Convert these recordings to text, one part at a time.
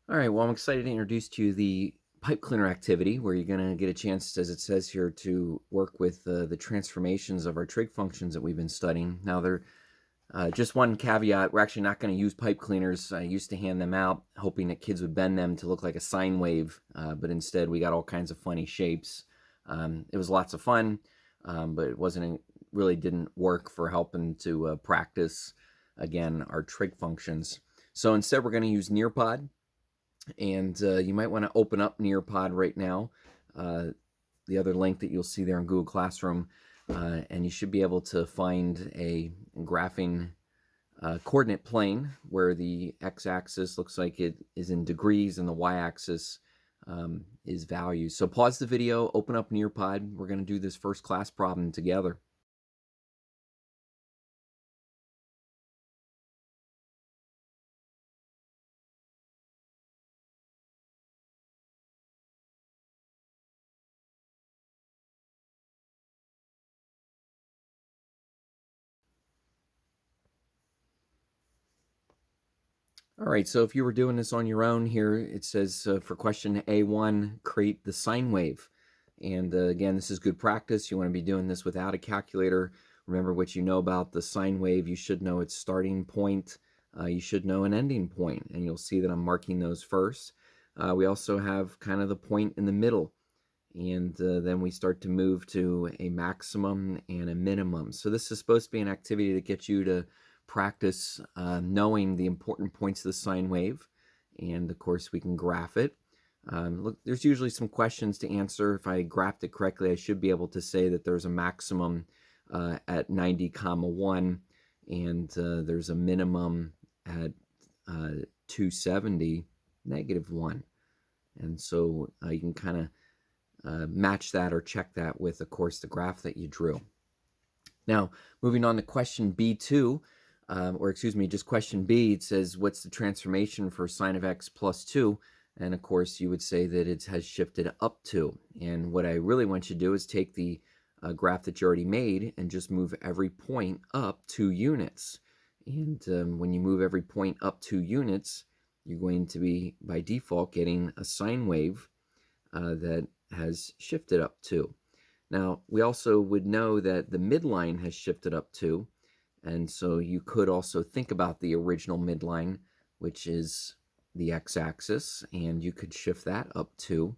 All right, well, I'm excited to introduce to you the pipe cleaner activity where you're going to get a chance, as it says here, to work with the transformations of our trig functions that we've been studying. Now, there just one caveat, we're actually not going to use pipe cleaners. I used to hand them out hoping that kids would bend them to look like a sine wave, but instead we got all kinds of funny shapes. It was lots of fun, but really didn't work for helping to practice, again, our trig functions. So instead we're going to use Nearpod. And you might want to open up Nearpod right now, the other link that you'll see there in Google Classroom, and you should be able to find a graphing coordinate plane where the x-axis looks like it is in degrees and the y-axis is values. So pause the video, open up Nearpod. We're going to do this first class problem together. All right, so if you were doing this on your own here, it says for question A1, create the sine wave. And again, this is good practice. You want to be doing this without a calculator. Remember what you know about the sine wave. You should know its starting point. You should know an ending point, and you'll see that I'm marking those first. We also have kind of the point in the middle, and then we start to move to a maximum and a minimum. So this is supposed to be an activity that gets you to practice knowing the important points of the sine wave, and of course we can graph it. Look, there's usually some questions to answer. If I graphed it correctly, I should be able to say that there's a maximum at 90 comma 1, and there's a minimum at 270 negative 1. And so you can kind of match that or check that with, of course, the graph that you drew. Now, moving on to question B2, or excuse me, just question B, it says, what's the transformation for sine of x plus 2? And of course, you would say that it has shifted up 2. And what I really want you to do is take the graph that you already made and just move every point up 2 units. And when you move every point up 2 units, you're going to be, by default, getting a sine wave that has shifted up 2. Now, we also would know that the midline has shifted up 2, and so you could also think about the original midline, which is the x-axis, and you could shift that up 2.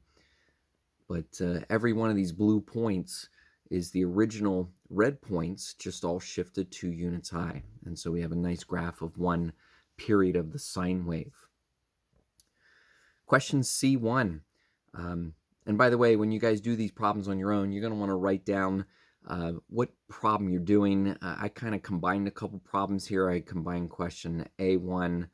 But every one of these blue points is the original red points, just all shifted 2 units high. And so we have a nice graph of one period of the sine wave. Question C1. And by the way, when you guys do these problems on your own, you're going to want to write down what problem you're doing. I kind of combined a couple problems here. I combined question A1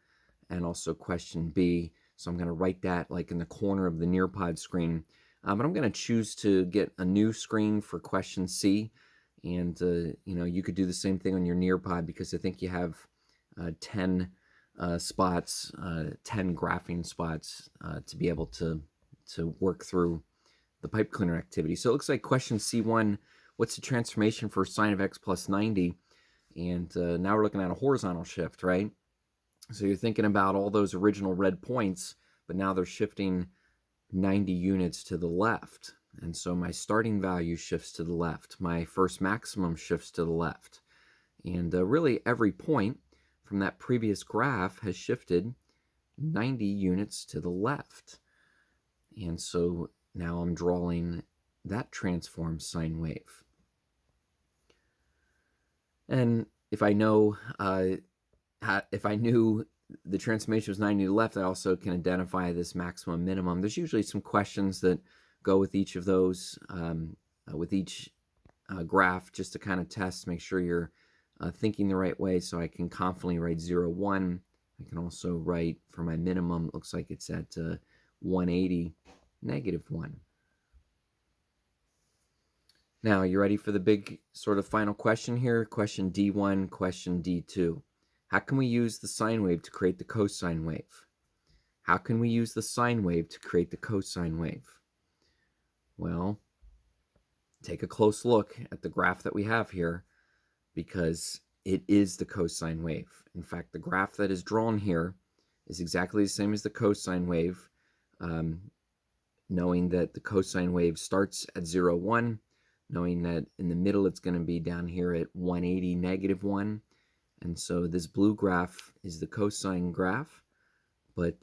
and also question B. So I'm going to write that like in the corner of the Nearpod screen. But I'm going to choose to get a new screen for question C. And, you could do the same thing on your Nearpod because I think you have 10 spots, 10 graphing spots to be able to work through the pipe cleaner activity. So it looks like question C1, what's the transformation for sine of x plus 90? And now we're looking at a horizontal shift, right? So you're thinking about all those original red points, but now they're shifting 90 units to the left. And so my starting value shifts to the left. My first maximum shifts to the left. And really every point from that previous graph has shifted 90 units to the left. And so now I'm drawing that transformed sine wave. And if I know, if I knew the transformation was 90 to the left, I also can identify this maximum minimum. There's usually some questions that go with each of those, with each graph, just to kind of test, make sure you're thinking the right way. So I can confidently write 0, 1. I can also write for my minimum, it looks like it's at 180, negative 1. Now, you ready for the big sort of final question here? Question D1, question D2. How can we use the sine wave to create the cosine wave? How can we use the sine wave to create the cosine wave? Well, take a close look at the graph that we have here because it is the cosine wave. In fact, the graph that is drawn here is exactly the same as the cosine wave, um, knowing that the cosine wave starts at 0, 1, knowing that in the middle it's going to be down here at 180, -1. And so this blue graph is the cosine graph, but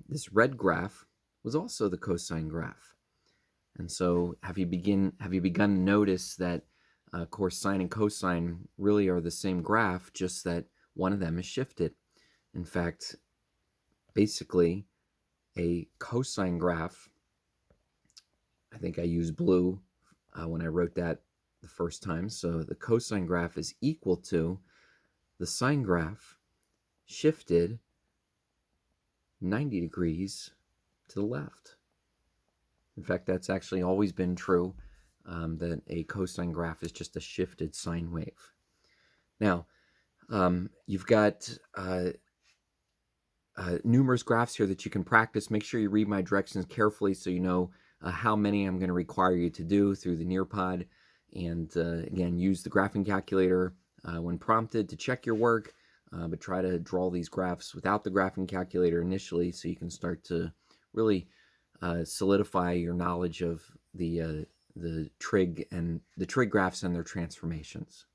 this red graph was also the cosine graph. And so have you begun to notice that, of course, sine and cosine really are the same graph, just that one of them is shifted. In fact, basically, a cosine graph, I think I used blue when I wrote that the first time. So the cosine graph is equal to the sine graph shifted 90 degrees to the left. In fact, that's actually always been true, that a cosine graph is just a shifted sine wave. Now, you've got numerous graphs here that you can practice. Make sure you read my directions carefully so you know how many I'm going to require you to do through the Nearpod. And again, use the graphing calculator when prompted to check your work, but try to draw these graphs without the graphing calculator initially so you can start to really solidify your knowledge of the trig graphs and their transformations.